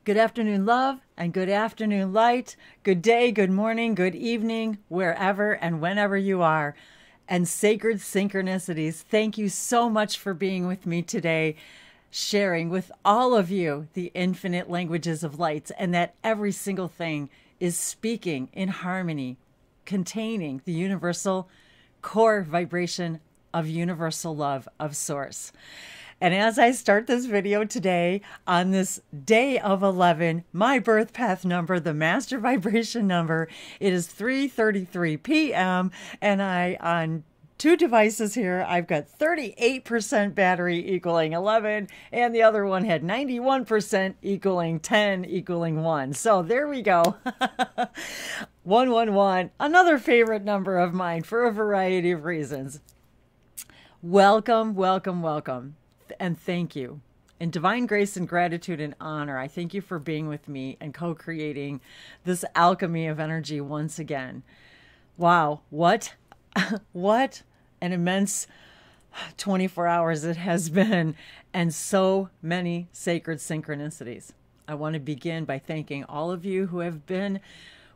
Good afternoon, love, and good afternoon, light. Good day, good morning, good evening, wherever and whenever you are. And sacred synchronicities, thank you so much for being with me today, sharing with all of you the infinite languages of lights, and that every single thing is speaking in harmony, containing the universal core vibration of universal love of Source. And as I start this video today on this day of 11, my birth path number, the master vibration number, it is 3:33 p.m. and I, on two devices here, I've got 38% battery equaling 11, and the other one had 91% equaling 10 equaling 1. So there we go. 111, another favorite number of mine for a variety of reasons. Welcome, welcome, welcome. And thank you. In divine grace and gratitude and honor, I thank you for being with me and co-creating this alchemy of energy once again. Wow, what an immense 24 hours it has been, and so many sacred synchronicities. I want to begin by thanking all of you who have been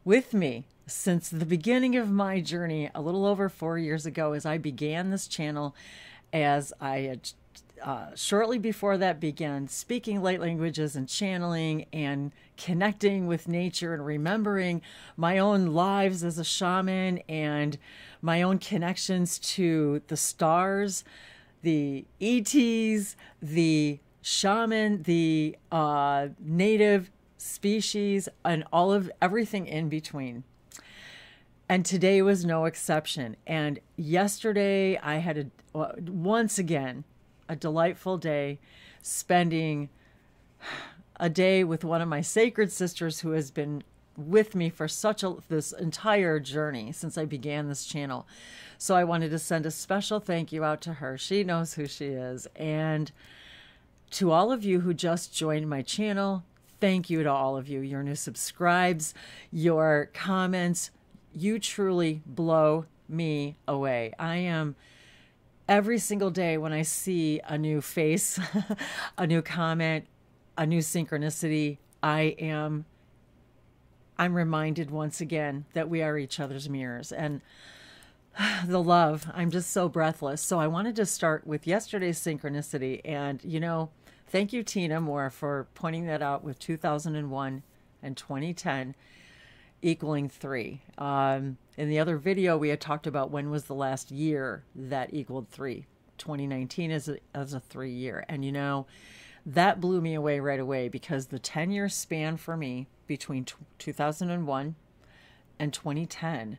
with me since the beginning of my journey a little over 4 years ago, as I began this channel, as I had shortly before that began speaking light languages and channeling and connecting with nature and remembering my own lives as a shaman and my own connections to the stars, the ETs, the shaman, the native species, and all of everything in between. And today was no exception. And yesterday I had once again a delightful day, spending a day with one of my sacred sisters who has been with me for this entire journey since I began this channel. So I wanted to send a special thank you out to her. She knows who she is. And to all of you who just joined my channel, thank you to all of you. Your new subscribes, your comments, you truly blow me away. I am every single day when I see a new face, a new comment, a new synchronicity, I'm reminded once again that we are each other's mirrors. And the love, I'm just so breathless. So I wanted to start with yesterday's synchronicity. And, you know, thank you, Tina Moore, for pointing that out with 2001 and 2010 equaling 3. In the other video, we had talked about when was the last year that equaled 3. 2019 is a 3 year. And you know, that blew me away right away, because the 10-year span for me between 2001 and 2010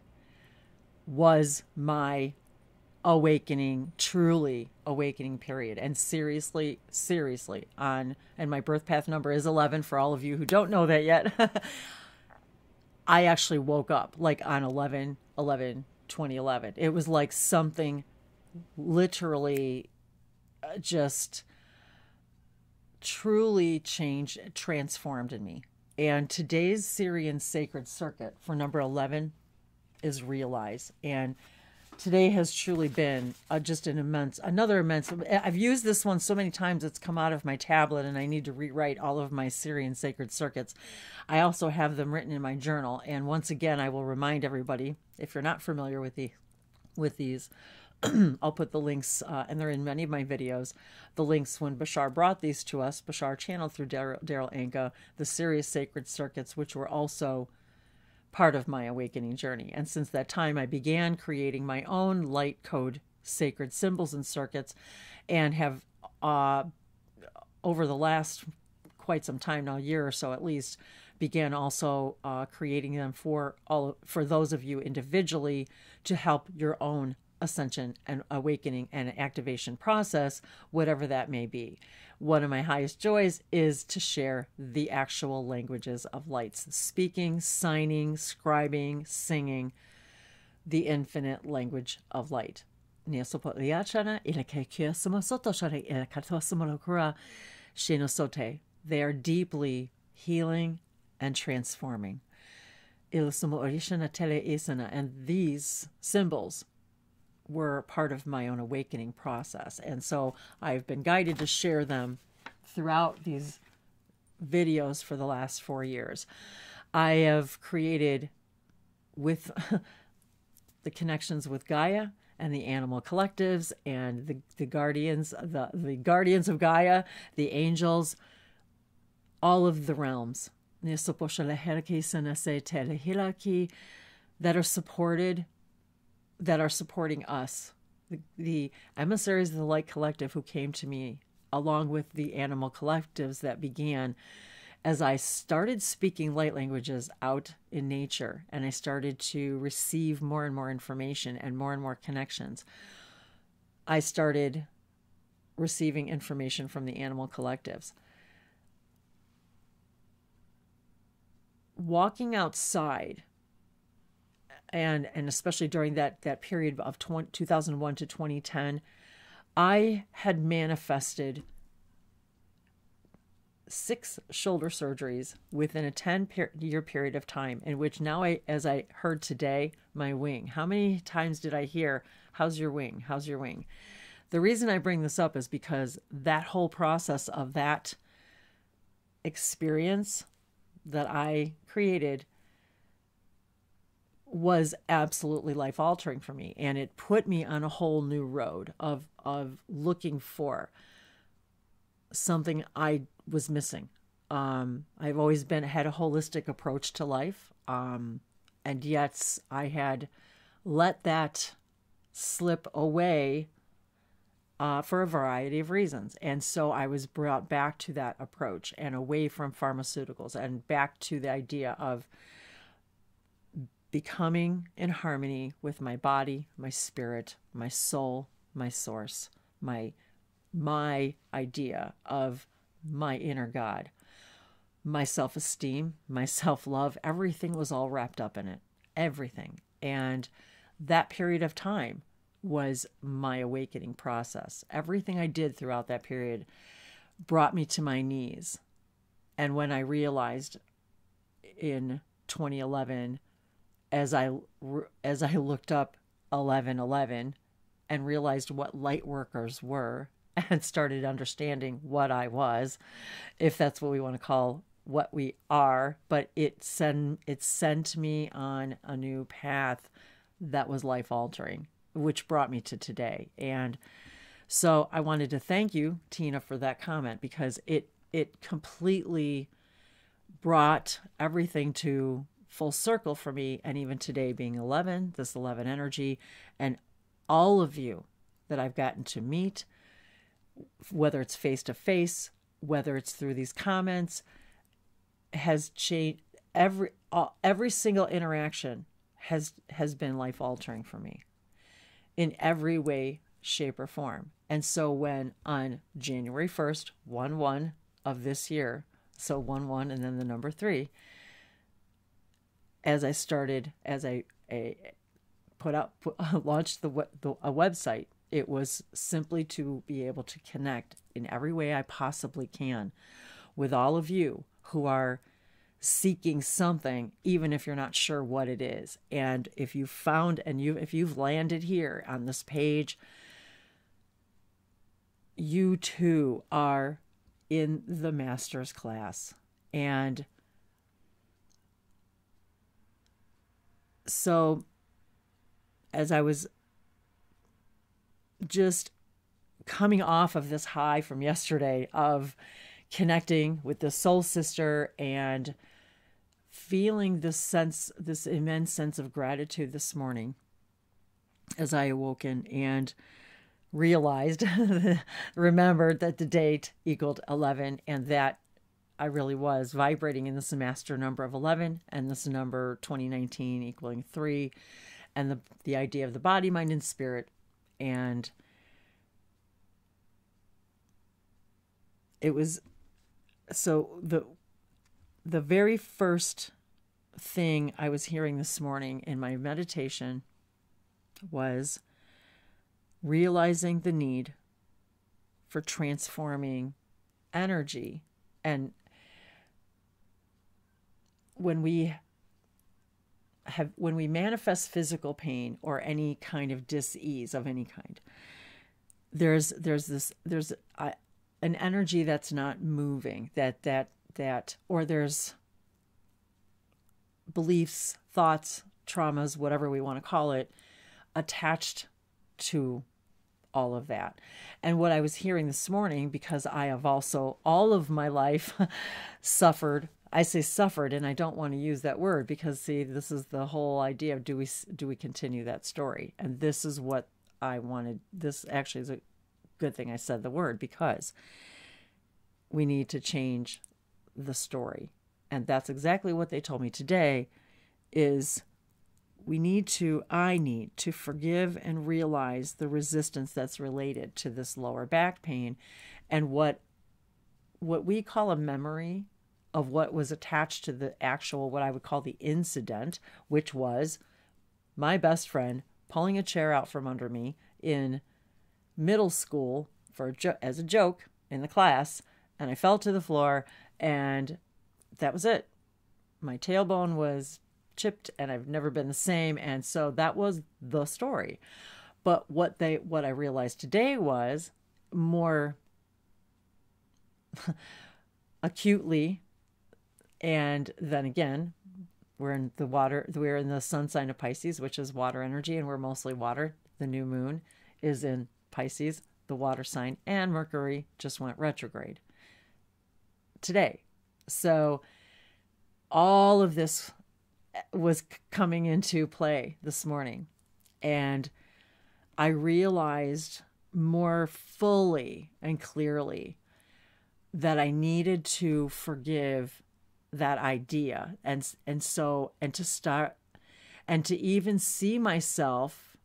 was my awakening, truly awakening period. And seriously, and my birth path number is 11 for all of you who don't know that yet. I actually woke up like on 11/11/2011. It was like something literally just truly transformed in me. And today's Sirian sacred circuit for number 11 is Realize. And today has truly been just another immense. I've used this one so many times it's come out of my tablet, and I need to rewrite all of my Sirian sacred circuits. I also have them written in my journal. And once again, I will remind everybody, if you're not familiar with these, I'll put the links, and they're in many of my videos, the links when Bashar brought these to us. Bashar channeled through Daryl Anka, the Sirius sacred circuits, which were also part of my awakening journey. And since that time, I began creating my own light code sacred symbols and circuits, and have over the last quite some time now, a year or so at least, began also creating them for those of you individually to help your own ascension and awakening and activation process, whatever that may be. One of my highest joys is to share the actual languages of lights, speaking, signing, scribing, singing, the infinite language of light. They are deeply healing and transforming. And these symbols were part of my own awakening process. And so I've been guided to share them throughout these videos for the last 4 years. I have created with the connections with Gaia and the animal collectives and the guardians, the guardians of Gaia, the angels, all of the realms that are supported, that are supporting us. The emissaries of the light collective who came to me, along with the animal collectives that began as I started speaking light languages out in nature, and I started to receive more and more information and more connections. I started receiving information from the animal collectives. Walking outside, and especially during that period of 2001 to 2010, I had manifested 6 shoulder surgeries within a 10-year period of time, in which now as I heard today, my wing. How many times did I hear, how's your wing? How's your wing? The reason I bring this up is because that whole process of that experience that I created was absolutely life-altering for me. And it put me on a whole new road of looking for something I was missing. I've always had a holistic approach to life. And yet I had let that slip away for a variety of reasons. And so I was brought back to that approach and away from pharmaceuticals and back to the idea of becoming in harmony with my body, my spirit, my soul, my source, my idea of my inner God, my self-esteem, my self-love. Everything was all wrapped up in it. Everything. And that period of time was my awakening process. Everything I did throughout that period brought me to my knees. And when I realized in 2011, as I looked up 1111 and realized what light workers were and started understanding what I was, if that's what we want to call what we are, but it sent me on a new path that was life-altering, which brought me to today. And so I wanted to thank you, Tina, for that comment, because it completely brought everything to full circle for me. And even today being 11, this 11 energy, and all of you that I've gotten to meet, whether it's face-to-face, whether it's through these comments, has changed. Every single interaction has been life-altering for me in every way, shape, or form. And so when on January 1st, 1/1 of this year, so 1/1 and then the number 3, as I launched a website, it was simply to be able to connect in every way I possibly can with all of you who are seeking something, even if you're not sure what it is. And if you've found if you've landed here on this page, you too are in the master's class. And so as I was just coming off of this high from yesterday of connecting with the soul sister and feeling this immense sense of gratitude this morning as I awoken and realized, remembered that the date equaled 11, and that I really was vibrating in this master number of 11 and this number 2019 equaling 3, and the idea of the body, mind, and spirit. And it was, so the very first thing I was hearing this morning in my meditation was realizing the need for transforming energy. And when we manifest physical pain or any kind of dis-ease of any kind, there's an energy that's not moving, that or there's beliefs, thoughts, traumas, whatever we want to call it, attached to all of that. And what I was hearing this morning, because I have also all of my life suffered, I say suffered, and I don't want to use that word because, see, this is the whole idea of do we continue that story? And this is what I wanted. This actually is a good thing I said the word, because we need to change the story. And that's exactly what they told me today is I need to forgive and realize the resistance that's related to this lower back pain and what we call a memory of what was attached to the actual, what I would call the incident, which was my best friend pulling a chair out from under me in middle school as a joke in the class, and I fell to the floor, and that was it. My tailbone was chipped, and I've never been the same, and so that was the story. But what I realized today was more acutely, and then again, we're in the sun sign of Pisces, which is water energy, and we're mostly water. The new moon is in Pisces, the water sign, and Mercury just went retrograde today. So all of this was coming into play this morning, and I realized more fully and clearly that I needed to forgive that idea and to start and to even see myself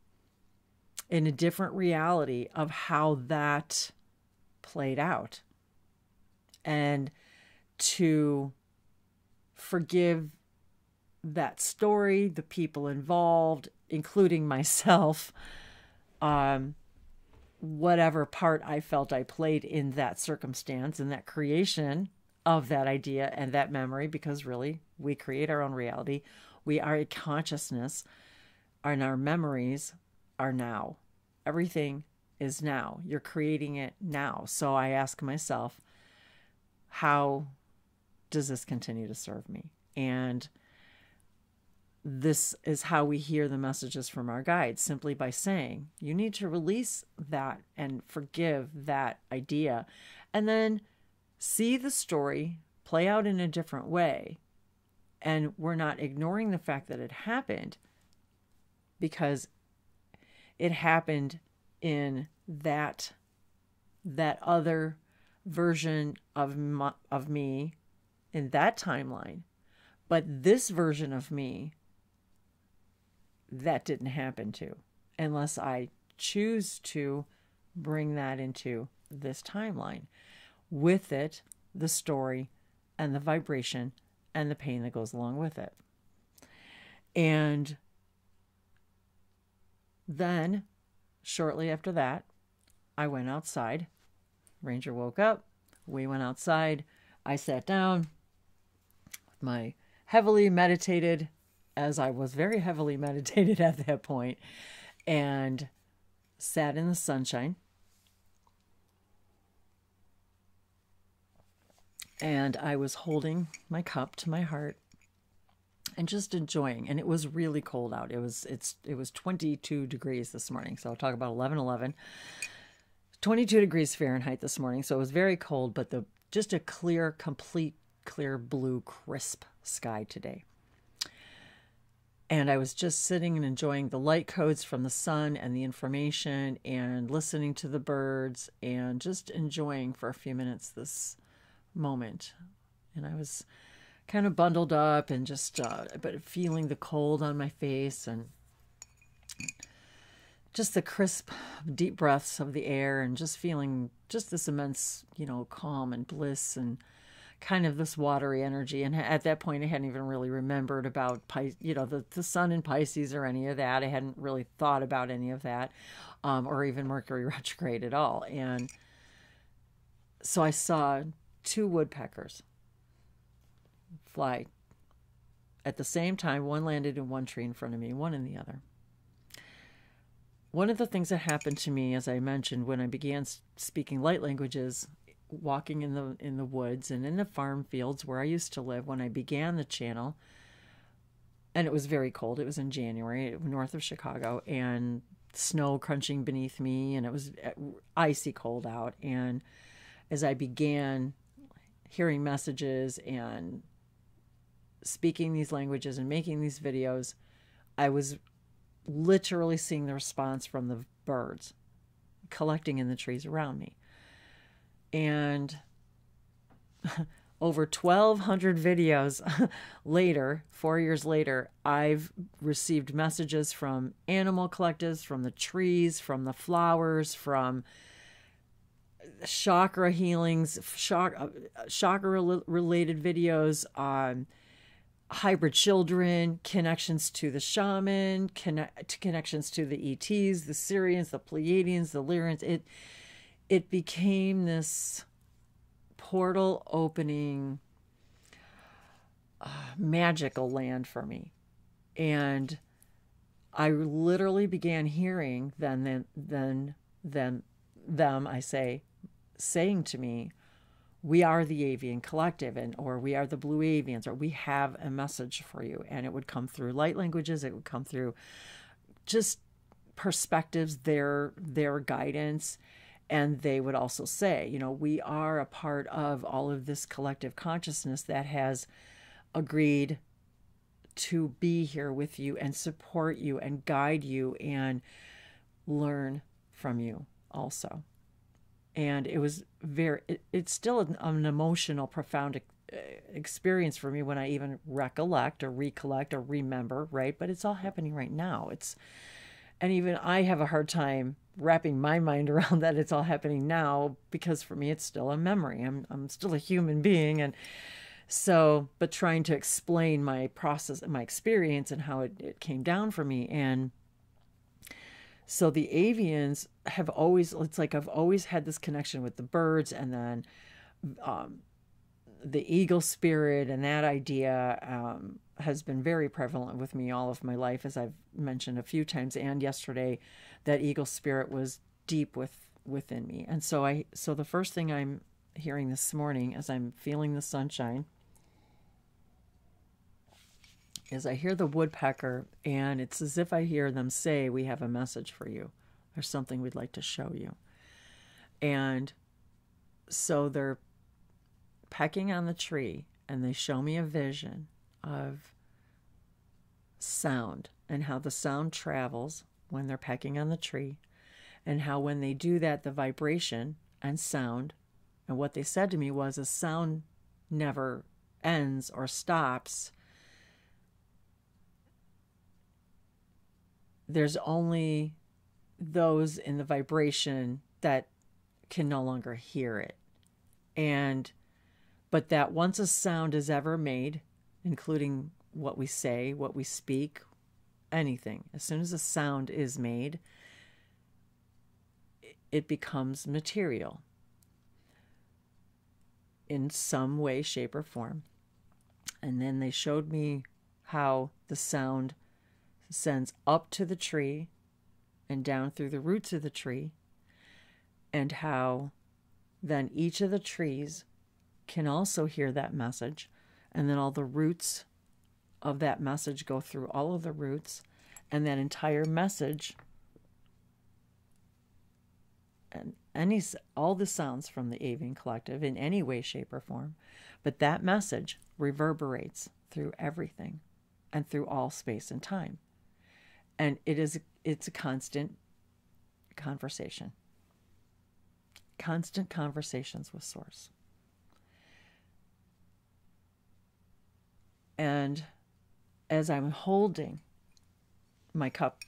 in a different reality of how that played out, and to forgive that story, the people involved, including myself, whatever part I felt I played in that circumstance and that creation of that idea and that memory, because really we create our own reality. We are a consciousness, and our memories are now. Everything is now. You're creating it now. So I ask myself, how does this continue to serve me? And this is how we hear the messages from our guides, simply by saying, you need to release that and forgive that idea, and then see the story play out in a different way. And we're not ignoring the fact that it happened, because it happened in that other version of me in that timeline. But this version of me, that didn't happen to, unless I choose to bring that into this timeline. With it, the story and the vibration and the pain that goes along with it. And then, shortly after that, I went outside. Ranger woke up. We went outside. I sat down with my heavily meditated, as I was very heavily meditated at that point, and sat in the sunshine. And I was holding my cup to my heart and just enjoying. And it was really cold out. It was 22 degrees this morning. So I'll talk about 11:11. 22 degrees Fahrenheit this morning. So it was very cold, but just a clear, complete, clear blue, crisp sky today. And I was just sitting and enjoying the light codes from the sun and the information, and listening to the birds, and just enjoying for a few minutes this moment. And I was kind of bundled up and just but feeling the cold on my face, and just the crisp, deep breaths of the air, and just feeling just this immense, calm and bliss, and kind of this watery energy. And at that point, I hadn't even really remembered about the sun in Pisces or any of that. I hadn't really thought about any of that, or even Mercury retrograde at all. And so I saw 2 woodpeckers fly at the same time. One landed in one tree in front of me, one in the other. One of the things that happened to me, as I mentioned, when I began speaking light languages walking in the woods and in the farm fields where I used to live when I began the channel. And it was very cold. It was in January, north of Chicago, and snow crunching beneath me, and it was icy cold out. And as I began hearing messages and speaking these languages and making these videos, I was literally seeing the response from the birds collecting in the trees around me. And over 1,200 videos later, 4 years later, I've received messages from animal collectives, from the trees, from the flowers, from chakra healings, chakra-related videos on hybrid children, connections to the shaman, connections to the ETs, the Sirians, the Pleiadians, the Lyrians. It became this portal opening magical land for me. And I literally began hearing them, saying to me, we are the Avian Collective, or we are the Blue Avians, or we have a message for you. And it would come through light languages. It would come through just perspectives, their guidance. And they would also say, we are a part of all of this collective consciousness that has agreed to be here with you and support you and guide you and learn from you also. And it was it's still an emotional, profound experience for me when I even recollect or remember, right? But it's all happening right now. And even I have a hard time wrapping my mind around that it's all happening now, because for me it's still a memory. I'm still a human being, and so, but trying to explain my process and my experience and how it came down for me. And so the Avians have always, it's like I've always had this connection with the birds, and then the eagle spirit, and that idea has been very prevalent with me all of my life, as I've mentioned a few times. And yesterday, that eagle spirit was deep within me. And so the first thing I'm hearing this morning, as I'm feeling the sunshine, is I hear the woodpecker, and it's as if I hear them say, we have a message for you. There's something we'd like to show you. And so they're pecking on the tree, and they show me a vision of sound, and how the sound travels when they're pecking on the tree, and how when they do that, the vibration and sound, and what they said to me was, a sound never ends or stops. There's only those in the vibration that can no longer hear it. But that once a sound is ever made, including what we say, what we speak, anything, as soon as a sound is made, it becomes material in some way, shape, or form. And then they showed me how the sound sends up to the tree and down through the roots of the tree, and how then each of the trees can also hear that message, and then all the roots of that message go through all of the roots, and that entire message and all the sounds from the Avian Collective in any way, shape, or form, but that message reverberates through everything and through all space and time. And it's a constant conversation. Constant conversations with Source. And as I'm holding my cup,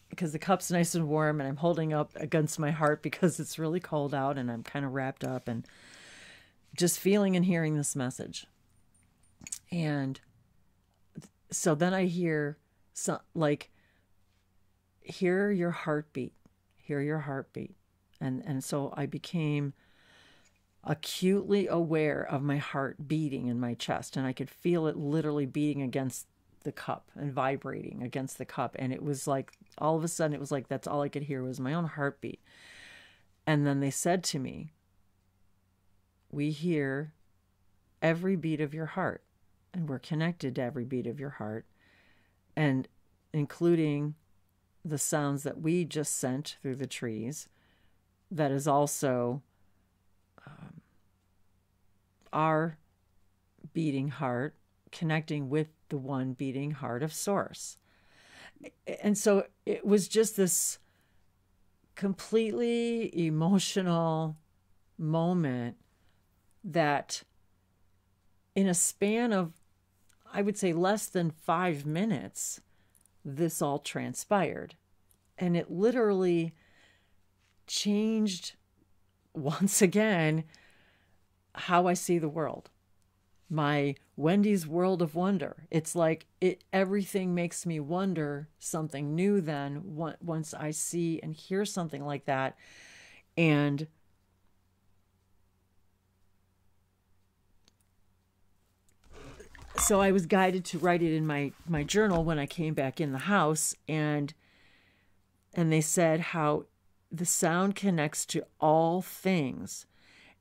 because the cup's nice and warm, and I'm holding up against my heart because it's really cold out, and I'm kind of wrapped up and just feeling and hearing this message. And so then I hear hear your heartbeat, hear your heartbeat. And so I became acutely aware of my heart beating in my chest, and I could feel it literally beating against the cup and vibrating against the cup. And it was like, all of a sudden, it was like, that's all I could hear was my own heartbeat. And then they said to me, we hear every beat of your heart, and we're connected to every beat of your heart, and including the sounds that we just sent through the trees. That is also our beating heart connecting with the one beating heart of Source. And so it was just this completely emotional moment that in a span of, I would say, less than 5 minutes, this all transpired. And it literally changed, once again, how I see the world. My Wendy's world of wonder. It's like everything makes me wonder something new then once I see and hear something like that. And so I was guided to write it in my journal when I came back in the house, and they said how the sound connects to all things.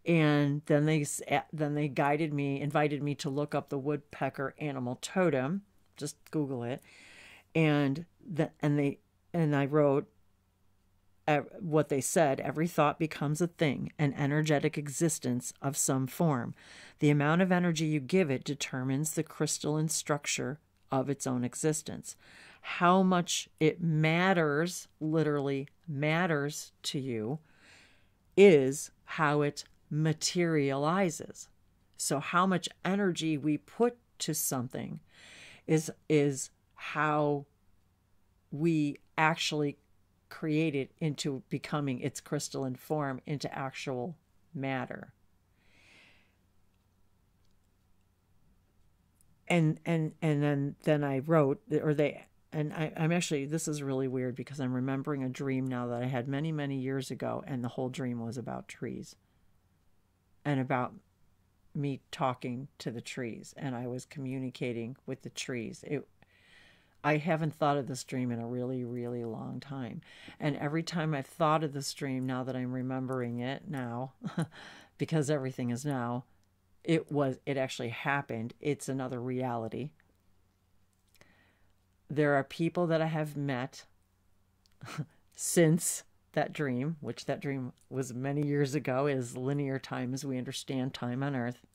And then they guided me, invited me to look up the woodpecker animal totem. Just Google it, and I wrote what they said. Every thought becomes a thing, an energetic existence of some form. The amount of energy you give it determines the crystalline structure of its own existence. How much it matters, literally matters to you, is how it materializes. So how much energy we put to something is how we actually create it into becoming its crystalline form, into actual matter. And then I wrote, or they, and I'm actually, this is really weird because I'm remembering a dream now that I had many, many years ago, and the whole dream was about trees and about me talking to the trees, and I was communicating with the trees. I haven't thought of this dream in a really, really long time. And every time I've thought of this dream, now that I'm remembering it now, because everything is now, it actually happened. It's another reality. There are people that I have met since that dream, which that dream was many years ago, is linear time as we understand time on Earth.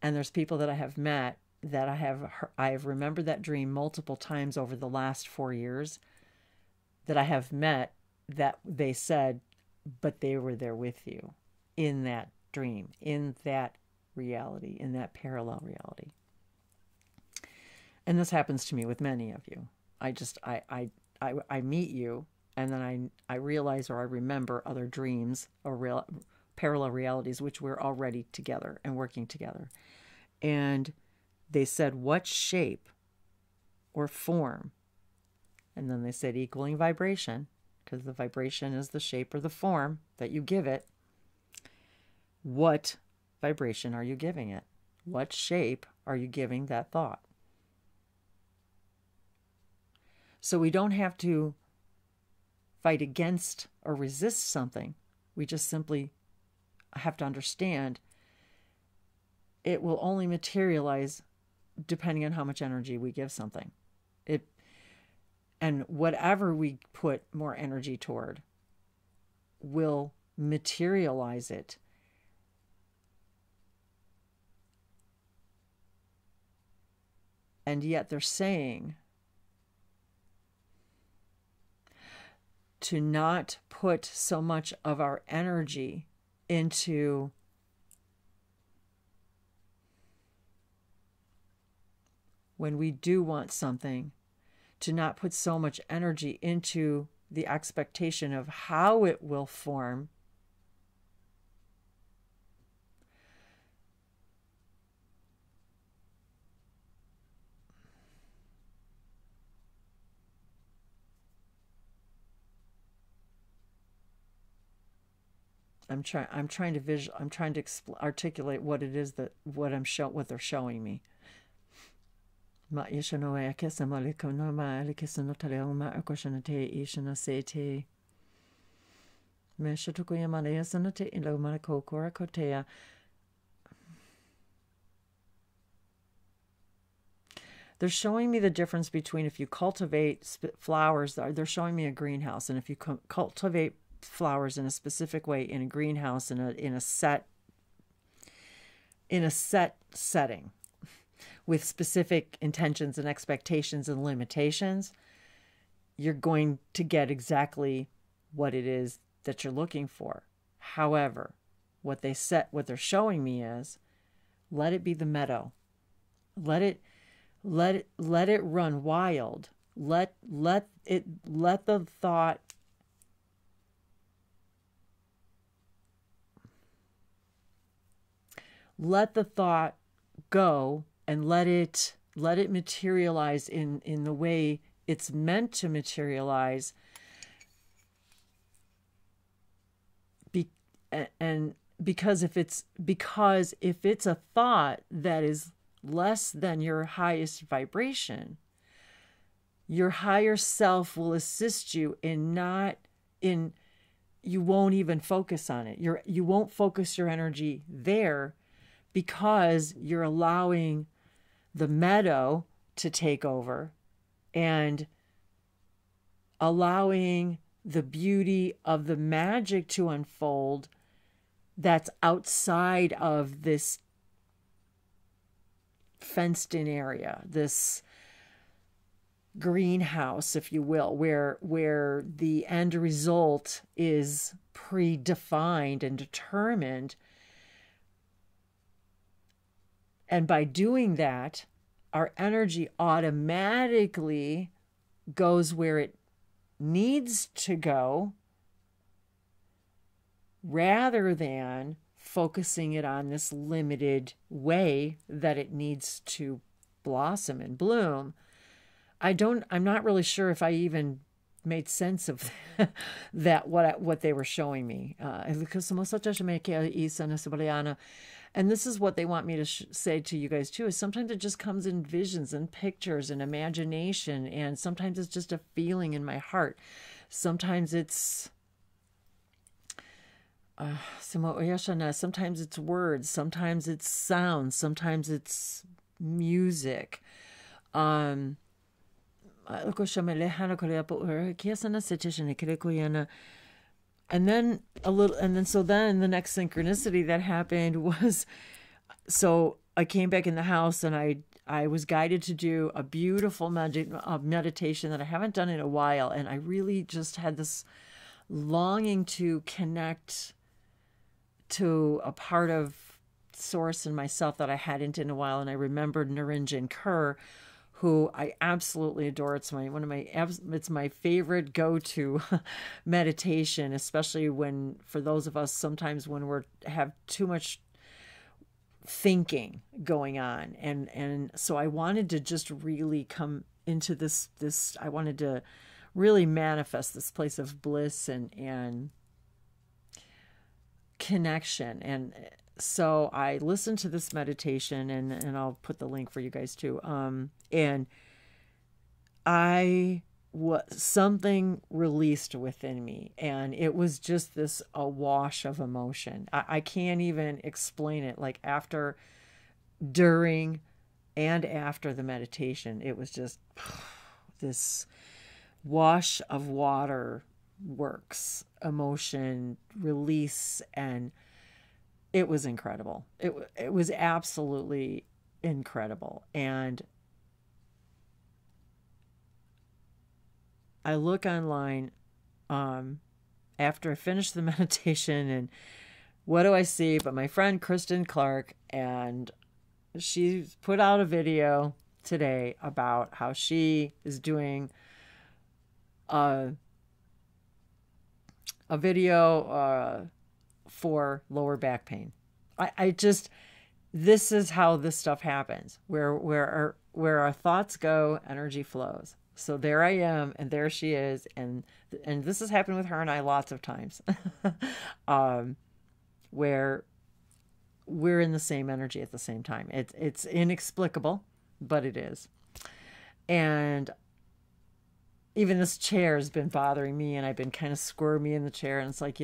And there's people that I have met that I have remembered that dream multiple times over the last 4 years, that I have met, that they said, but they were there with you in that dream, in that reality, in that parallel reality. And this happens to me with many of you. I meet you, and then I realize, or I remember other dreams or parallel realities, which we're already together and working together. And they said, what shape or form? And then they said equaling vibration, because the vibration is the shape or the form that you give it. What vibration are you giving it? What shape are you giving that thought? So we don't have to fight against or resist something. We just simply have to understand it will only materialize depending on how much energy we give something. And whatever we put more energy toward will materialize it. And yet they're saying to not put so much of our energy into when we do want something, to not put so much energy into the expectation of how it will form, I'm trying to articulate what it is what they're showing me. Ma ishano e akesa malikono ma alikisano taleo ma akoshana te ishana se te They're showing me the difference between if you cultivate flowers. They're showing me a greenhouse, and if you cultivate flowers in a specific way in a greenhouse in a set setting with specific intentions and expectations and limitations, you're going to get exactly what it is that you're looking for. However, what they're showing me is, let it be the meadow. Let it run wild. Let the thought go, and let it materialize in the way it's meant to materialize. Because if it's a thought that is less than your highest vibration, your higher self will assist you you won't even focus on it. You won't focus your energy there, because you're allowing the meadow to take over and allowing the beauty of the magic to unfold that's outside of this fenced in area, this greenhouse, if you will, where the end result is predefined and determined. And by doing that, our energy automatically goes where it needs to go, rather than focusing it on this limited way that it needs to blossom and bloom. I'm not really sure if I even made sense of that, what they were showing me. And this is what they want me to say to you guys too, is sometimes it just comes in visions and pictures and imagination, and sometimes it's just a feeling in my heart. Sometimes it's sometimes it's words, sometimes it's sounds, sometimes it's music. And then the next synchronicity that happened was, so I came back in the house, and I was guided to do a beautiful meditation that I haven't done in a while. And I really just had this longing to connect to a part of Source and myself that I hadn't in a while. And I remembered Niranjan Kaur, who I absolutely adore. It's my favorite go-to meditation, especially for those of us sometimes when have too much thinking going on. And so I wanted to just really come into this, I wanted to really manifest this place of bliss and connection. And so I listened to this meditation, and I'll put the link for you guys too. And something released within me, and it was just this awash of emotion. I can't even explain it. Like after, during, and after the meditation, it was just this wash of water works, emotion release, and it was incredible. It was absolutely incredible. And I look online after I finish the meditation, and what do I see but my friend Kristen Clark, and she put out a video today about how she is doing a video for lower back pain. This is how this stuff happens, where our thoughts go, energy flows. So there I am, and there she is, and this has happened with her and I lots of times, where we're in the same energy at the same time. It's inexplicable, but it is. And even this chair has been bothering me, and I've been kind of squirmy in the chair, and it's like,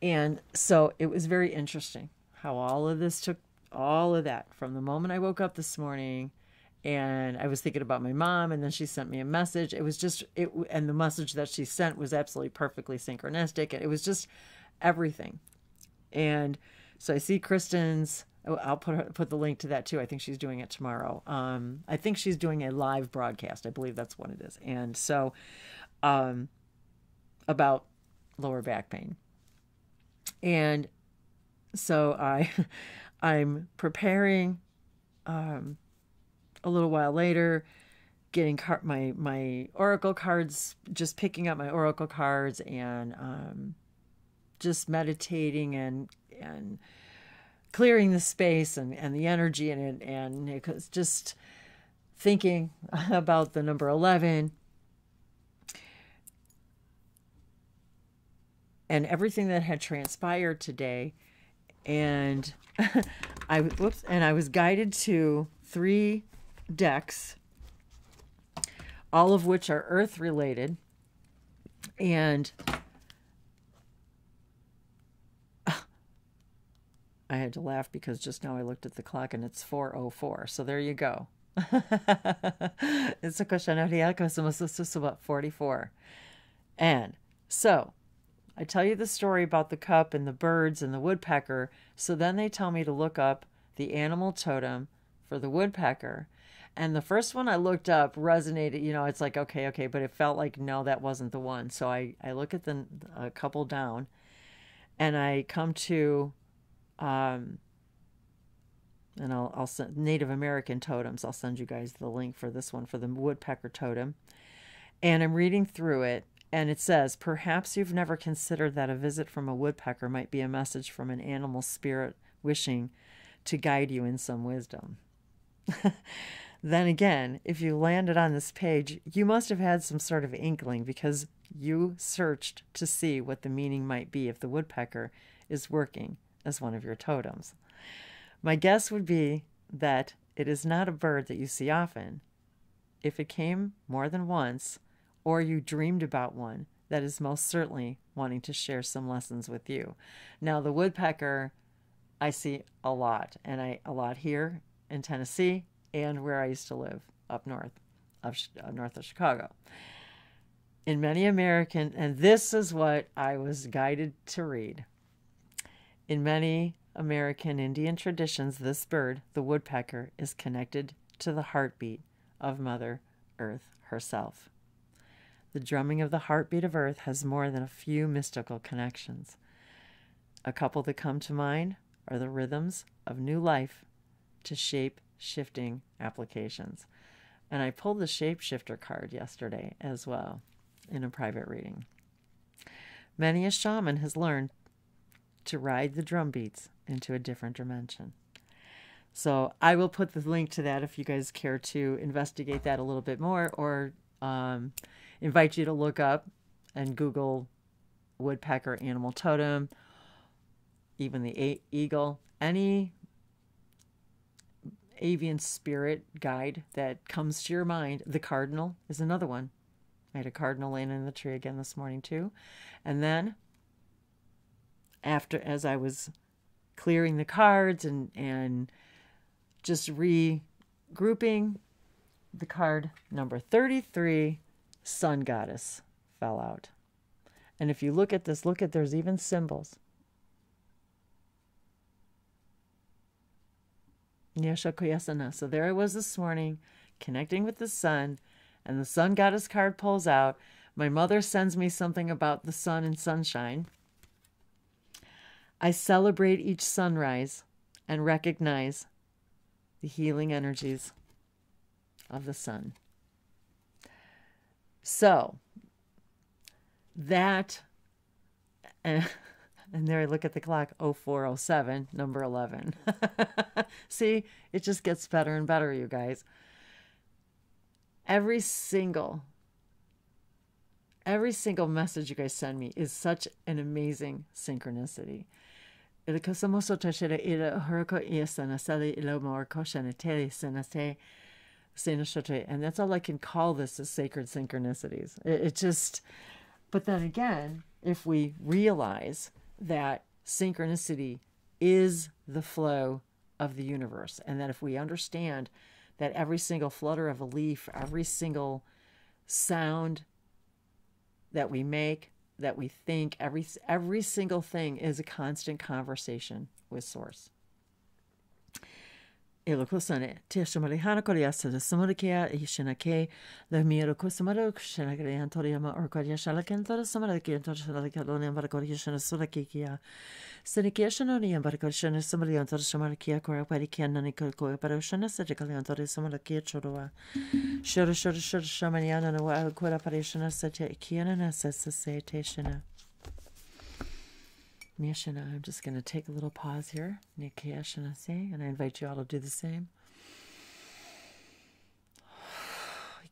and so it was very interesting how all of this took, all of that from the moment I woke up this morning, and I was thinking about my mom, and then she sent me a message. It was just it, and the message that she sent was absolutely perfectly synchronistic, and it was just everything. And so I see Kristen's. I'll put the link to that too. I think she's doing it tomorrow. I think she's doing a live broadcast. I believe that's what it is. And so, about lower back pain. And so I'm preparing. A little while later, getting my oracle cards, just picking up my oracle cards, and just meditating and clearing the space and the energy in it, and it's just thinking about the number 11 and everything that had transpired today. And I was guided to 3 decks, all of which are earth related. And I had to laugh because just now I looked at the clock and it's 4:04. So there you go. It's about 44. And so I tell you the story about the cup and the birds and the woodpecker. So then they tell me to look up the animal totem for the woodpecker. And the first one I looked up resonated, it's like, okay, but it felt like, no, that wasn't the one. So I look at a couple down, and I come to, and I'll send Native American totems. I'll send you guys the link for this one, for the woodpecker totem. And I'm reading through it, and it says, perhaps you've never considered that a visit from a woodpecker might be a message from an animal spirit wishing to guide you in some wisdom. Then again, if you landed on this page, you must have had some sort of inkling, because you searched to see what the meaning might be if the woodpecker is working as one of your totems. My guess would be that it is not a bird that you see often. If it came more than once, or you dreamed about one, that is most certainly wanting to share some lessons with you. Now, the woodpecker I see a lot, and a lot here in Tennessee, and where I used to live up north of Chicago. In many American, and this is what I was guided to read. In many American Indian traditions, this bird, the woodpecker, is connected to the heartbeat of Mother Earth herself. The drumming of the heartbeat of Earth has more than a few mystical connections. A couple that come to mind are the rhythms of new life to shape-shifting applications. And I pulled the shapeshifter card yesterday as well in a private reading. Many a shaman has learned to ride the drum beats into a different dimension. So I will put the link to that if you guys care to investigate that a little bit more, or invite you to look up and Google woodpecker animal totem, even the eagle, any avian spirit guide that comes to your mind. The cardinal is another one. I had a cardinal laying in the tree again this morning too. And then as I was clearing the cards and just regrouping, the card number 33, Sun Goddess, fell out. And if you look at this, there's even symbols. So there I was this morning, connecting with the sun, and the Sun Goddess card pulls out. My mother sends me something about the sun and sunshine. I celebrate each sunrise and recognize the healing energies of the sun. So that, and there I look at the clock, 0407, number 11. See, it just gets better and better, you guys. Every single message you guys send me is such an amazing synchronicity. And that's all I can call this is sacred synchronicities. It just, but then again, if we realize that synchronicity is the flow of the universe, and that if we understand that every single flutter of a leaf, every single sound that we make, that we think, every single thing is a constant conversation with Source. Elokusane, Tishamali Hanakoriasa, the Samarikia, Ishinake, the Mirokusamaro, Shanagari Antoriama, or Kodia Shalakan, the Samaraki, and Toshalakadon, and Barcodian, Sulakikia, Senekiationoni, and Barcodian, somebody on Toshamakia, Koraparikan, and Niko, Paroshana, Sajikali, and Torisamakia Chodua, Shota Shamaniana, and a wild Koraparishana, such a Kiana, says the Saytashina. I'm just going to take a little pause here. And I invite you all to do the same.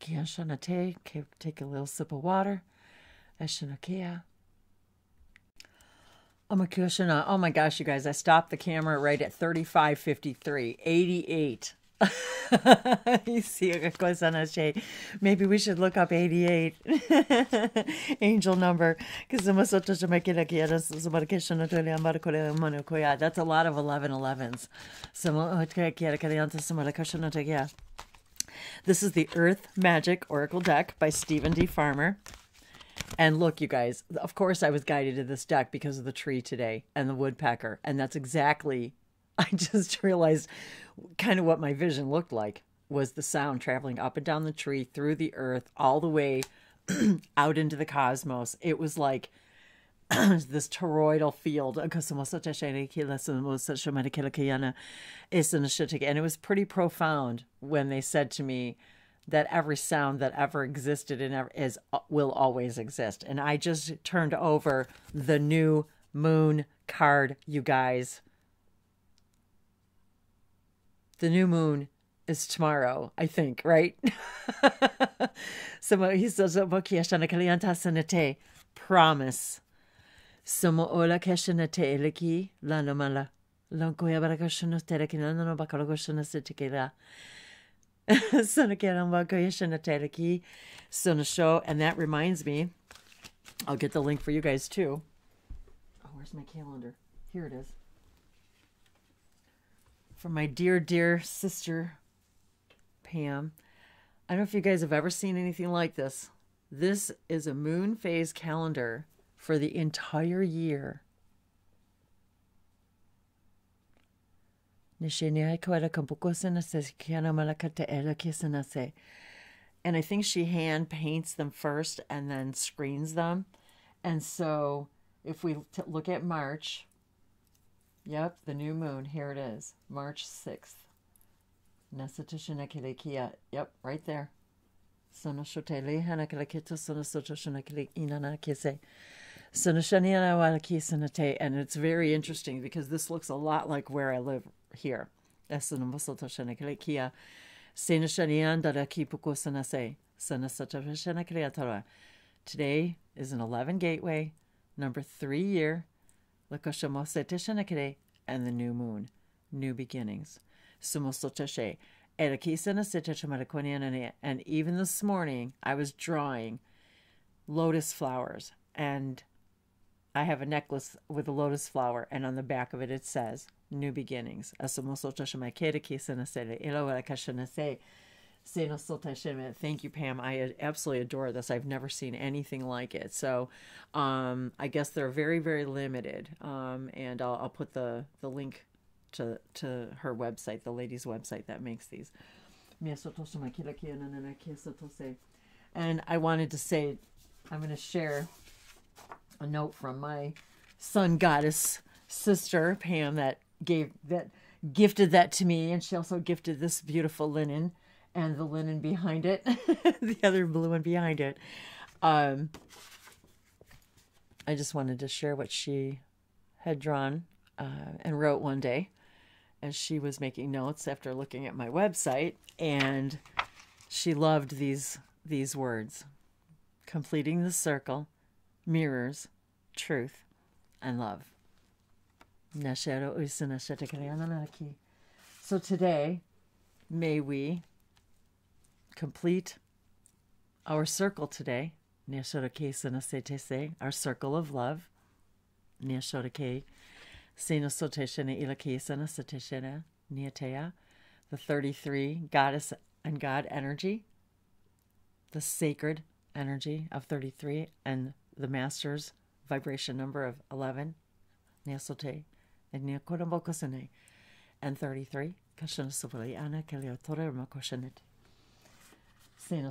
Take a little sip of water. Oh my gosh, you guys, I stopped the camera right at 35:53, 88. You see, maybe we should look up 88 angel number, because that's a lot of 1111s. This is the Earth Magic Oracle deck by Stephen D. Farmer. And look, you guys, of course I was guided to this deck because of the tree today and the woodpecker, and that's exactly, I just realized kind of what my vision looked like was the sound traveling up and down the tree, through the earth, all the way out into the cosmos. It was like this toroidal field. And it was pretty profound when they said to me that every sound that ever existed and will always exist. And I just turned over the new moon card, you guys. The new moon is tomorrow, I think, right? So he says, promise. Somo ola keshanate eleki lanomala. Lonkoya barakashano terekinano bakalogoshana sitikira. Sonakeran bakoyashanate eleki. Sonasho. And that reminds me, I'll get the link for you guys too. Oh, where's my calendar? Here it is. From my dear, dear sister, Pam. I don't know if you guys have ever seen anything like this. This is a moon phase calendar for the entire year. And I think she hand paints them first and then screens them. And so if we look at March, yep, the new moon, here it is, March 6th. Yep, right there. And it's very interesting because this looks a lot like where I live here. Today is an 11 gateway, number 3 year, and the new moon, new beginnings. And even this morning, I was drawing lotus flowers, and I have a necklace with a lotus flower, and on the back of it, it says, new beginnings. Thank you, Pam. I absolutely adore this. I've never seen anything like it. So I guess they're very, very limited. And I'll put the link to her website, the lady's website that makes these. And I wanted to say, I'm going to share a note from my sun goddess sister, Pam, that gifted that to me. And she also gifted this beautiful linen and the linen behind it, the other blue one behind it. I just wanted to share what she had drawn and wrote one day as she was making notes after looking at my website, and she loved these words: completing the circle, mirrors, truth, and love. So today, may we complete our circle today. Our circle of love. The 33 goddess and God energy, the sacred energy of 33, and the master's vibration number of 11, and 33.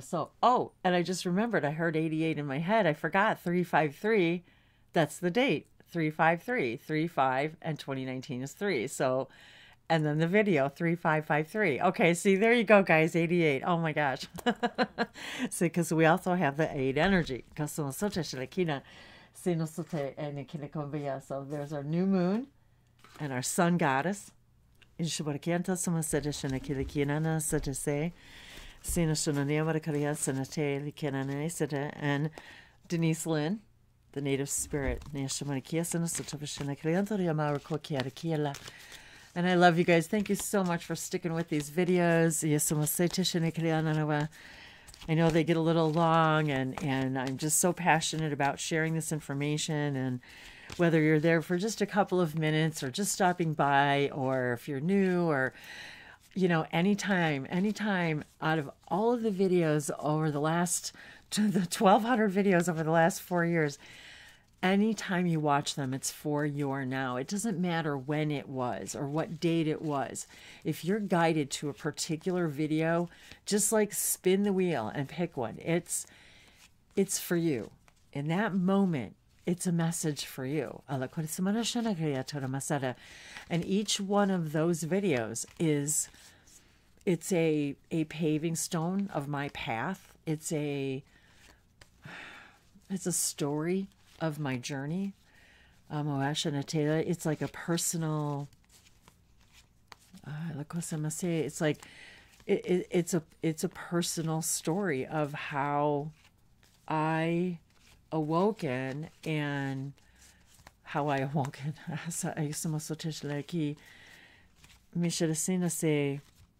So, oh, and I just remembered, I heard 88 in my head. I forgot 353. That's the date. 353, 35, and 2019 is 3. So, and then the video 3553. Okay, see, there you go, guys. 88. Oh my gosh. See, because we also have the 8 energy. So there's our new moon and our sun goddess. And Denise Lynn, the native spirit. And I love you guys. Thank you so much for sticking with these videos. I know they get a little long, and I'm just so passionate about sharing this information. And whether you're there for just a couple of minutes or just stopping by, or if you're new, or, you know, anytime out of all of the videos over the 1,200 videos over the last 4 years, anytime you watch them, it's for your now. It doesn't matter when it was or what date it was. If you're guided to a particular video, just like spin the wheel and pick one. It's for you. In that moment, it's a message for you. And each one of those videos it's a paving stone of my path. It's a story of my journey. It's like a personal, it's like it's a personal story of how I awoken and how I awoken.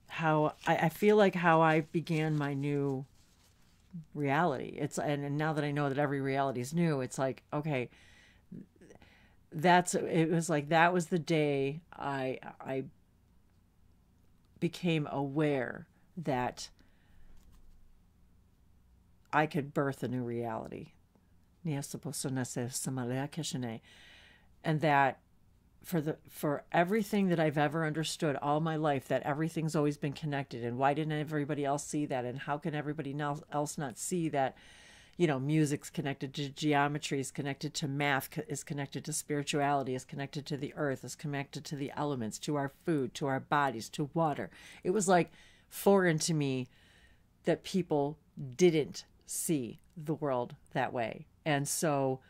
How I feel like how I began my new reality. And now that I know that every reality is new, it's like, okay, it was like that was the day I became aware that I could birth a new reality. And that for everything that I've ever understood all my life, that everything's always been connected, and why didn't everybody else see that, and how can everybody else not see that, you know, music's connected to geometry, is connected to math, is connected to spirituality, is connected to the earth, is connected to the elements, to our food, to our bodies, to water. It was like foreign to me that people didn't see the world that way. And so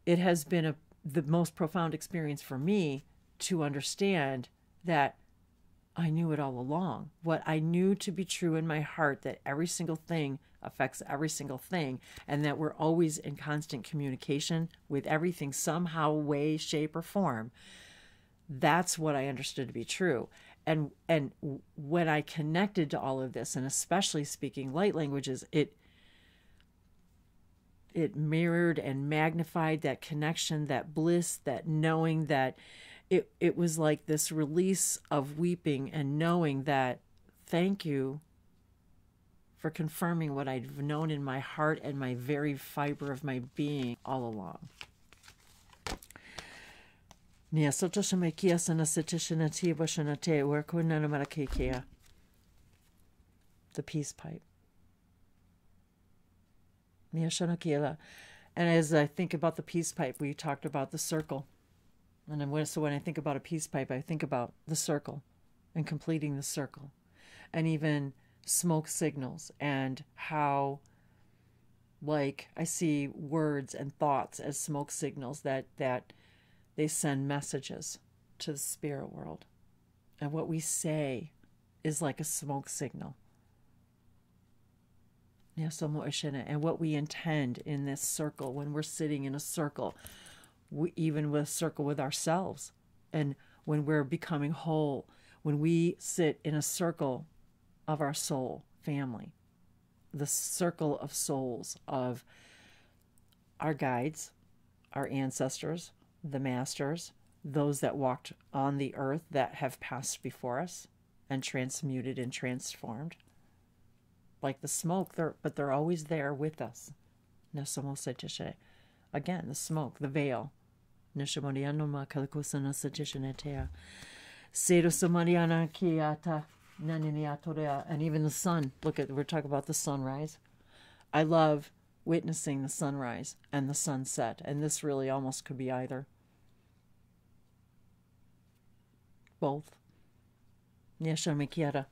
it has been the most profound experience for me to understand that I knew it all along. What I knew to be true in my heart, that every single thing affects every single thing, and that we're always in constant communication with everything, somehow, way, shape, or form. That's what I understood to be true. And when I connected to all of this, and especially speaking light languages, it mirrored and magnified that connection, that bliss, that knowing, that it was like this release of weeping and knowing that, thank you for confirming what I've known in my heart and my very fiber of my being all along. The peace pipe. And as I think about the peace pipe, we talked about the circle. And so when I think about a peace pipe, I think about the circle and completing the circle. And even smoke signals, and how, like, I see words and thoughts as smoke signals that they send messages to the spirit world. And what we say is like a smoke signal. And what we intend in this circle, when we're sitting in a circle, even with a circle with ourselves, and when we're becoming whole, when we sit in a circle of our soul family, the circle of souls of our guides, our ancestors, the masters, those that walked on the earth that have passed before us and transmuted and transformed. Like the smoke, but they're always there with us. Again, the smoke, the veil. And even the sun. We're talking about the sunrise. I love witnessing the sunrise and the sunset. And this really almost could be either. Both. Mishanakia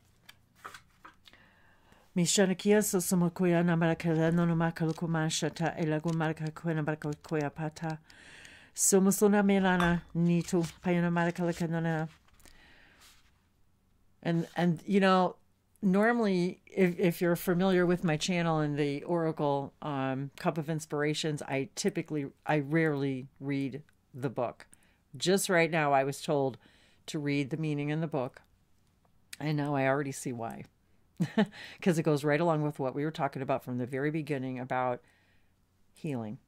so samakuya namaraka no makalukumashata elagumarka kuenabarka kuya pata. Sumusuna milana nitu payanamaraka. And you know, normally if you're familiar with my channel and the Oracle Cup of Inspirations, I rarely read the book. Just right now I was told to read the meaning in the book. And now I already see why. Because it goes right along with what we were talking about from the very beginning about healing.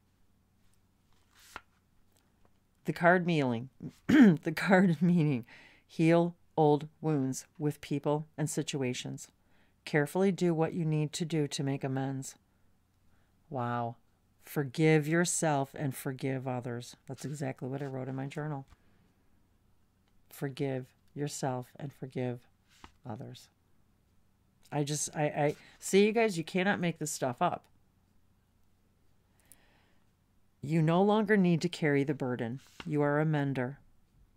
The card meaning, heal old wounds with people and situations. Carefully do what you need to do to make amends. Wow. Forgive yourself and forgive others. That's exactly what I wrote in my journal. Forgive yourself and forgive others. I see, you guys, you cannot make this stuff up. You no longer need to carry the burden. You are a mender.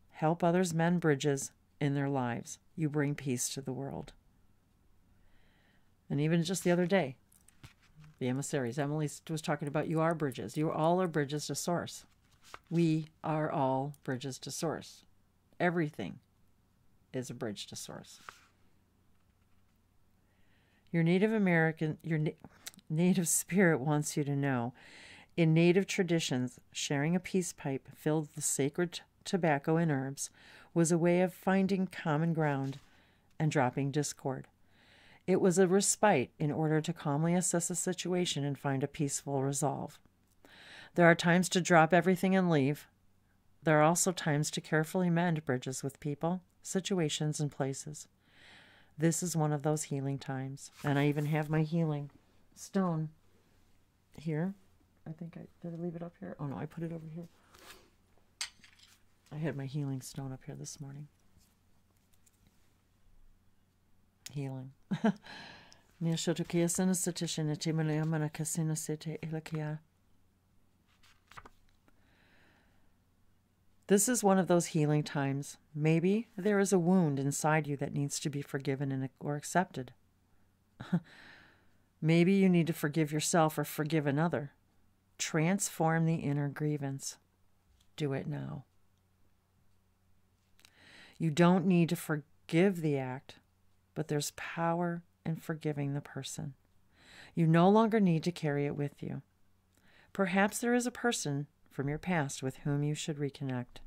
Help others mend bridges in their lives. You bring peace to the world. And even just the other day, the Emissaries, Emily was talking about you are bridges. You all are bridges to source. We are all bridges to source. Everything is a bridge to source. Your Native spirit wants you to know, in Native traditions, sharing a peace pipe filled with sacred tobacco and herbs was a way of finding common ground and dropping discord. It was a respite in order to calmly assess a situation and find a peaceful resolve. There are times to drop everything and leave. There are also times to carefully mend bridges with people, situations, and places. This is one of those healing times. And I even have my healing stone here. Did I leave it up here? Oh no, I put it over here. I had my healing stone up here this morning. Healing. This is one of those healing times. Maybe there is a wound inside you that needs to be forgiven or accepted. Maybe you need to forgive yourself or forgive another. Transform the inner grievance. Do it now. You don't need to forgive the act, but there's power in forgiving the person. You no longer need to carry it with you. Perhaps there is a person from your past with whom you should reconnect.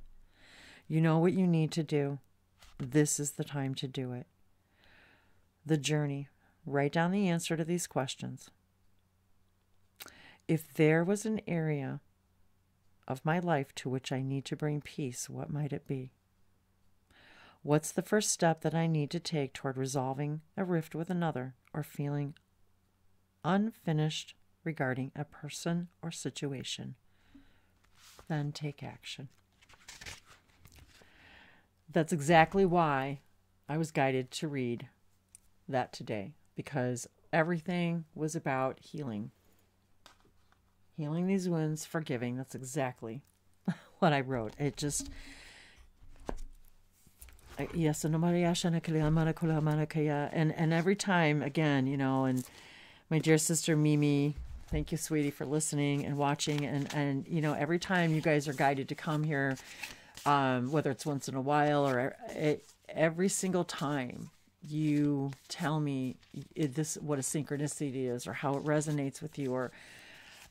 You know what you need to do. This is the time to do it. The journey. Write down the answer to these questions. If there was an area of my life to which I need to bring peace, what might it be? What's the first step that I need to take toward resolving a rift with another or feeling unfinished regarding a person or situation? Then take action. That's exactly why I was guided to read that today, because everything was about healing. Healing these wounds, forgiving. That's exactly what I wrote. It just... Yes, and every time, again, you know, and my dear sister Mimi, thank you, sweetie, for listening and watching. And you know, every time you guys are guided to come here, whether it's once in a while or every single time you tell me what a synchronicity is or how it resonates with you, or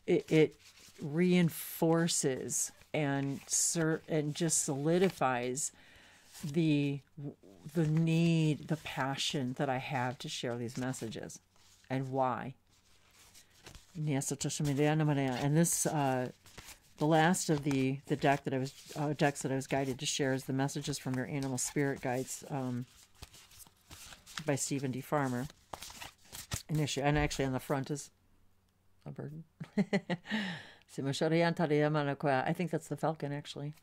it reinforces and just solidifies the need, the passion that I have to share these messages and why. And this, the last of the decks that I was guided to share is the Messages from Your Animal Spirit Guides by Stephen D. Farmer. And actually on the front is a bird. I think that's the falcon, actually.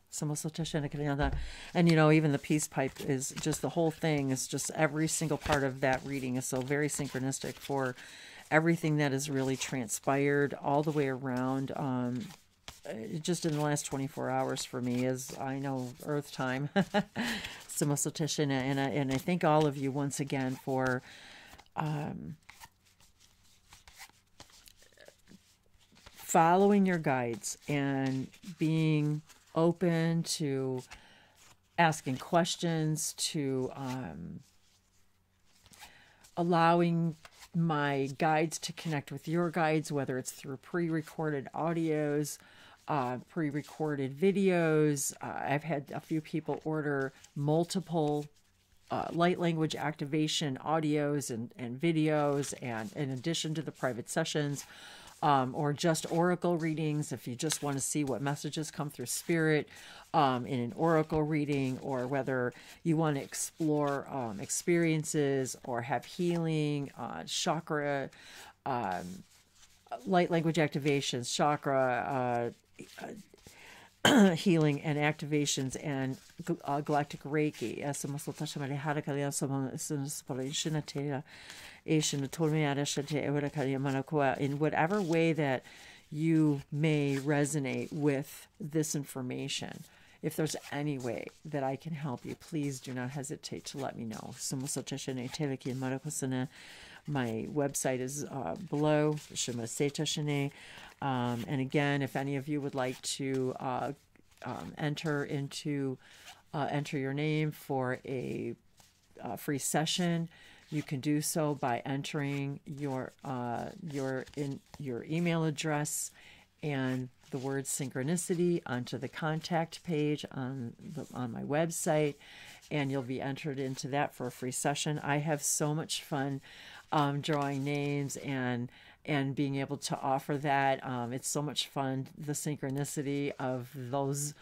And, you know, even the peace pipe is just, the whole thing is just, every single part of that reading is so very synchronistic for everything that has really transpired all the way around. Just in the last 24 hours for me, is, I know, Earth time. And I thank all of you once again for following your guides and being open to asking questions, to allowing my guides to connect with your guides, whether it's through pre-recorded audios, pre-recorded videos. I've had a few people order multiple light language activation audios and videos, and in addition to the private sessions, or just oracle readings, if you just want to see what messages come through spirit in an oracle reading, or whether you want to explore experiences or have healing, chakra, light language activations, chakra healing and activations, and galactic Reiki. In whatever way that you may resonate with this information. If there's any way that I can help you, please do not hesitate to let me know. My website is below. And again, if any of you would like to enter your name for a free session, you can do so by entering your email address and the word synchronicity onto the contact page on my website, and you'll be entered into that for a free session. I have so much fun drawing names and being able to offer that. It's so much fun, the synchronicity of those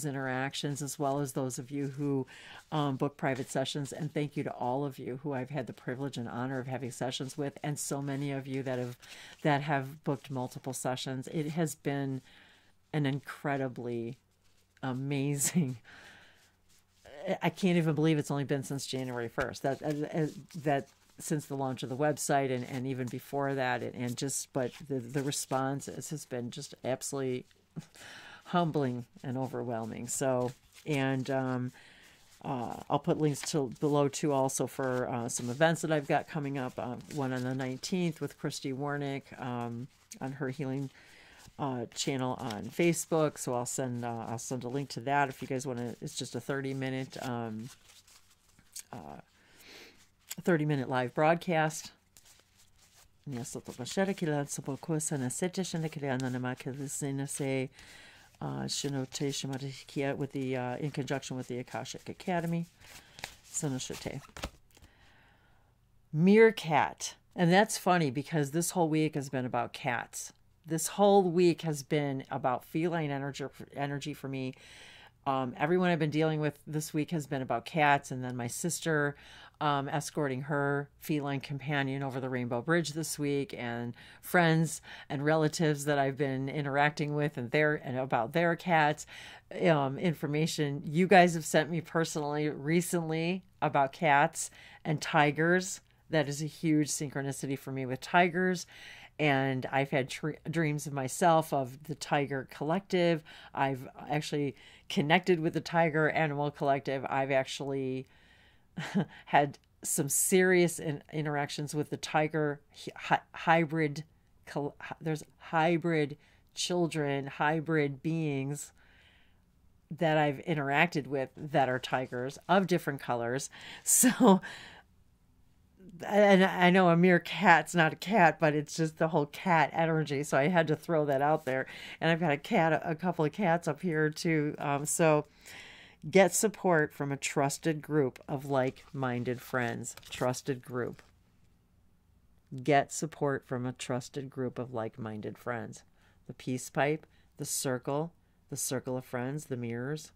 interactions, as well as those of you who book private sessions. And thank you to all of you who I've had the privilege and honor of having sessions with, and so many of you that have booked multiple sessions. It has been an incredibly amazing. I can't even believe it's only been since January 1st. That since the launch of the website, and even before that, but the response has been just absolutely humbling and overwhelming. So, and I'll put links below too, also for some events that I've got coming up. One on the 19th with Christy Warnick on her healing channel on Facebook. So I'll send a link to that if you guys want to. It's just a 30-minute live broadcast. With the in conjunction with the Akashic Academy. Meerkat. And that's funny because this whole week has been about cats. This whole week has been about feline energy for me. Everyone I've been dealing with this week has been about cats, and then my sister escorting her feline companion over the Rainbow Bridge this week, and friends and relatives that I've been interacting with and about their cats. Information you guys have sent me personally recently about cats and tigers. That is a huge synchronicity for me with tigers. And I've had dreams of myself, of the Tiger Collective. I've actually connected with the Tiger Animal Collective. I've actually had some serious interactions with the tiger hybrid. There's hybrid children, hybrid beings that I've interacted with that are tigers of different colors. So, and I know a meerkat's not a cat, but it's just the whole cat energy. So I had to throw that out there. And I've got a couple of cats up here too. So get support from a trusted group of like-minded friends. Trusted group. Get support from a trusted group of like-minded friends. The peace pipe, the circle of friends, the mirrors.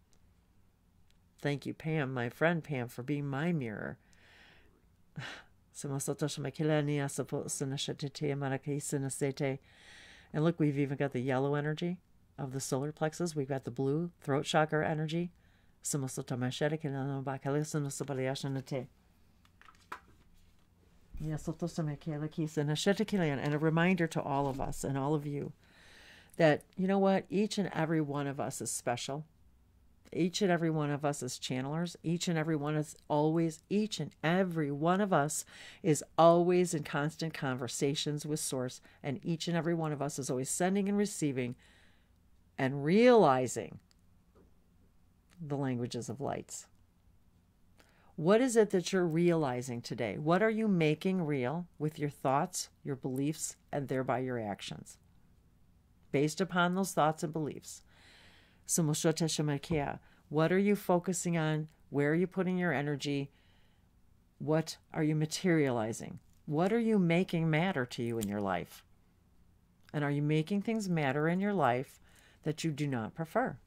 Thank you, Pam, my friend Pam, for being my mirror. And look, we've even got the yellow energy of the solar plexus. We've got the blue throat chakra energy. And a reminder to all of us and all of you that, you know what, each and every one of us is special. Each and every one of us is channelers. Each and every one of us is always in constant conversations with Source. And each and every one of us is always sending and receiving and realizing the languages of lights. What is it that you're realizing today? What are you making real with your thoughts, your beliefs, and thereby your actions? Based upon those thoughts and beliefs. What are you focusing on? Where are you putting your energy? What are you materializing? What are you making matter to you in your life? And are you making things matter in your life that you do not prefer?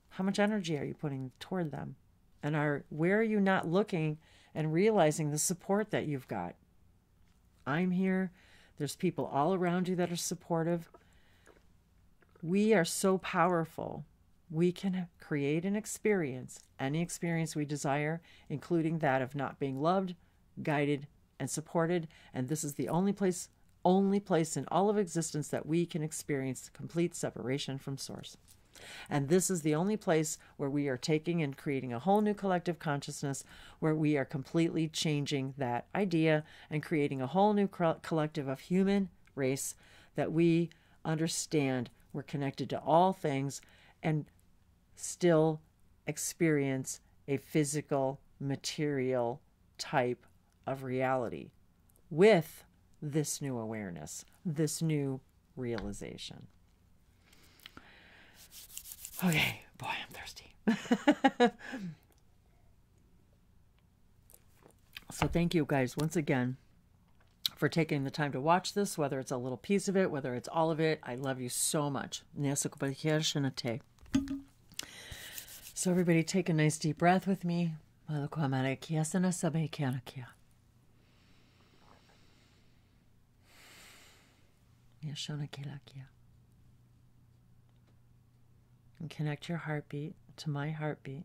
How much energy are you putting toward them? And where are you not looking and realizing the support that you've got? I'm here. There's people all around you that are supportive. We are so powerful. We can create an experience, any experience we desire, including that of not being loved, guided, and supported. And this is the only place in all of existence that we can experience complete separation from Source. And this is the only place where we are taking and creating a whole new collective consciousness, where we are completely changing that idea and creating a whole new collective of human race that we understand we're connected to all things and still experience a physical, material type of reality with this new awareness, this new realization. Okay, boy, I'm thirsty. So thank you guys once again for taking the time to watch this, whether it's a little piece of it, whether it's all of it. I love you so much. So everybody take a nice deep breath with me. And connect your heartbeat to my heartbeat.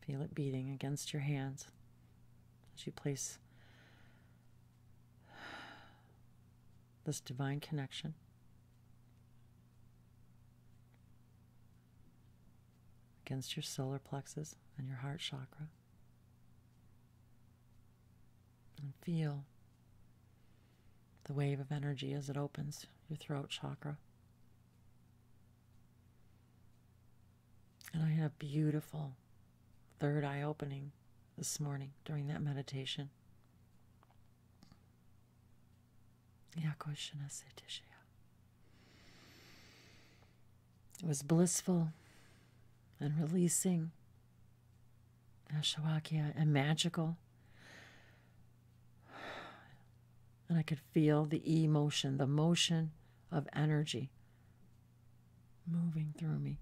Feel it beating against your hands as you place this divine connection against your solar plexus and your heart chakra. And feel the wave of energy as it opens your throat chakra. And I had a beautiful third eye opening this morning during that meditation. It was blissful and releasing and magical. And I could feel the emotion, the motion of energy moving through me.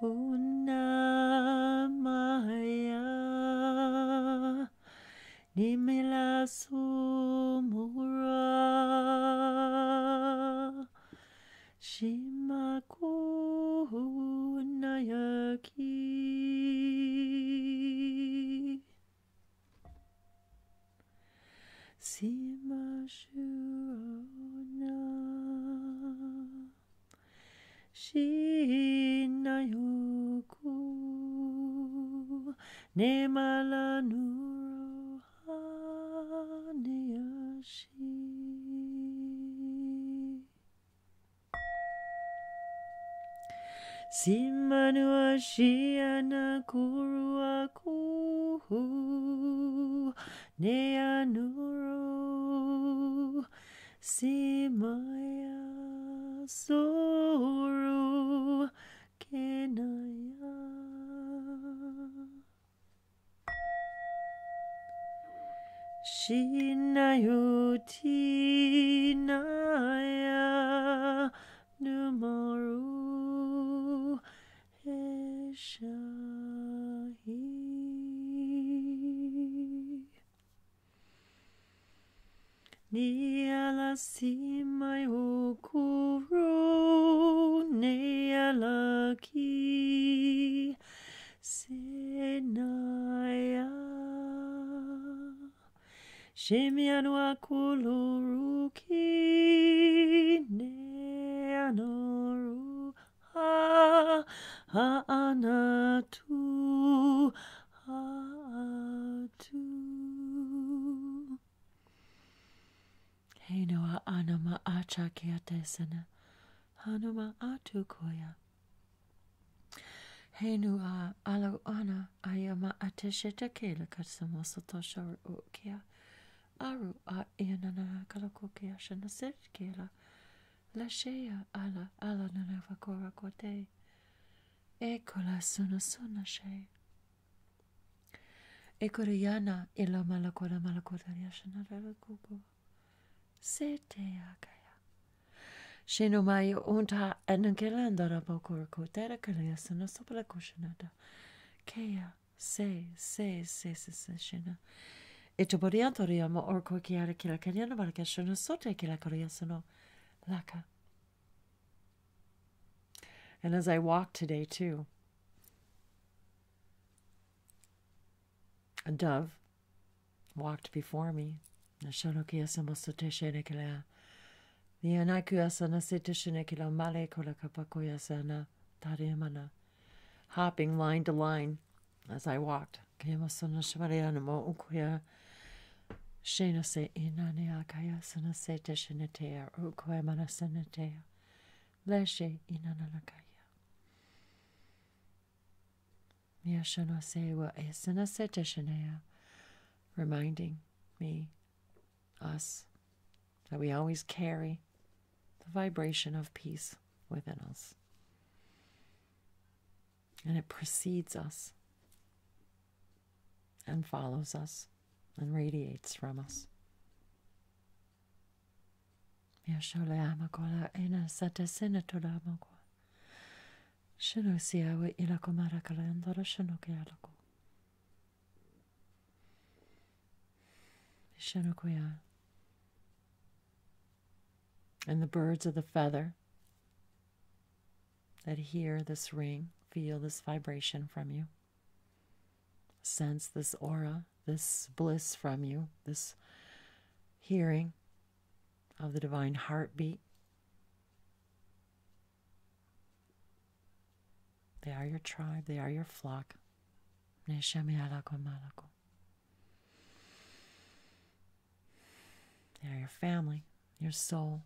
Unamaya Nimila Sumura Shimaku Nayaki Simashuna Shinayuku Nemalanuro Haniyashi. Simanua shiana kurua kuhu neanuru simaya soru kenaya. Shinayuti naya numaru eshahi. Niala simayu kuru neala ki senaya. Shemianua kuluruki neanoru ha'anatu ha'atu. Henoa anama acha keatesana hanuma atu koya. Henua alo ana ayama atesheta kela katsamosoto ukia. Aru a inana kalakokia shana setkela. Lashea ala nanava kora kote. Ekola suna she. Ekoriana ila malakora yashana kuku. Sete akaya. Shinomaya unta anangelandara bokor kotera kalaya suna sopla koshanada. Kea se shina. Itoboriantoria mo orko kiara kila kanyana barakashona sote kila koreasono laka. And as I walked today too, a dove walked before me. Nashonokiasamo sote shenekila. The anakuasana sete shenekila male kolakapakoyasana tariamana. Hopping line to line as I walked. Kayamasona shamarianamo ukuya. Shena se inane akaya sana se teshenetea ukoe mana senetea leshe inanakaya. Miyashana se wa esana se teshenea, reminding me, us, that we always carry the vibration of peace within us. And it precedes us and follows us and radiates from us. Yasholeamakola ena satesenatolamakoa. Shinosiawa ilakomarakala andora shinokealako. Shinokoya. And the birds of the feather that hear this ring, feel this vibration from you, sense this aura, this bliss from you, this hearing of the divine heartbeat. They are your tribe, they are your flock. They are your family, your soul,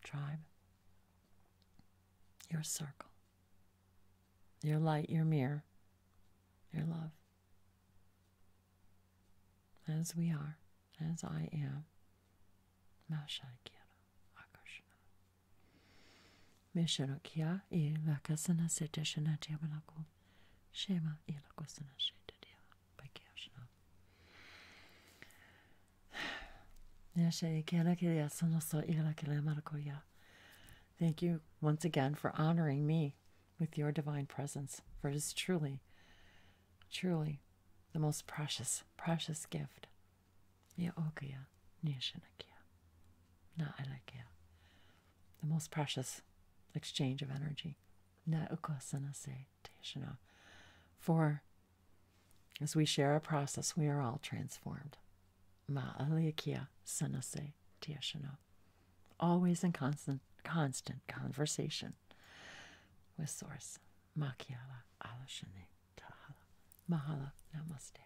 tribe, your circle, your light, your mirror, your love. As we are, as I am, Mashaikira Akashana. Mishanokia e Lakasana Seteshana Tiamalako. Shema Ilakosana Shetadia Bakiashana. Yashaikianakia Sonoso Ilakila Marakoya. Thank you once again for honoring me with your divine presence, for it is truly, truly the most precious, precious gift. Yaokia Nishanakia. Naalakia. The most precious exchange of energy. Naukosana Teshana. For as we share a process, we are all transformed. Maalikia Sanase Teshana. Always in constant conversation with Source. Makiala Alashane Tahala. Mahala Namaste.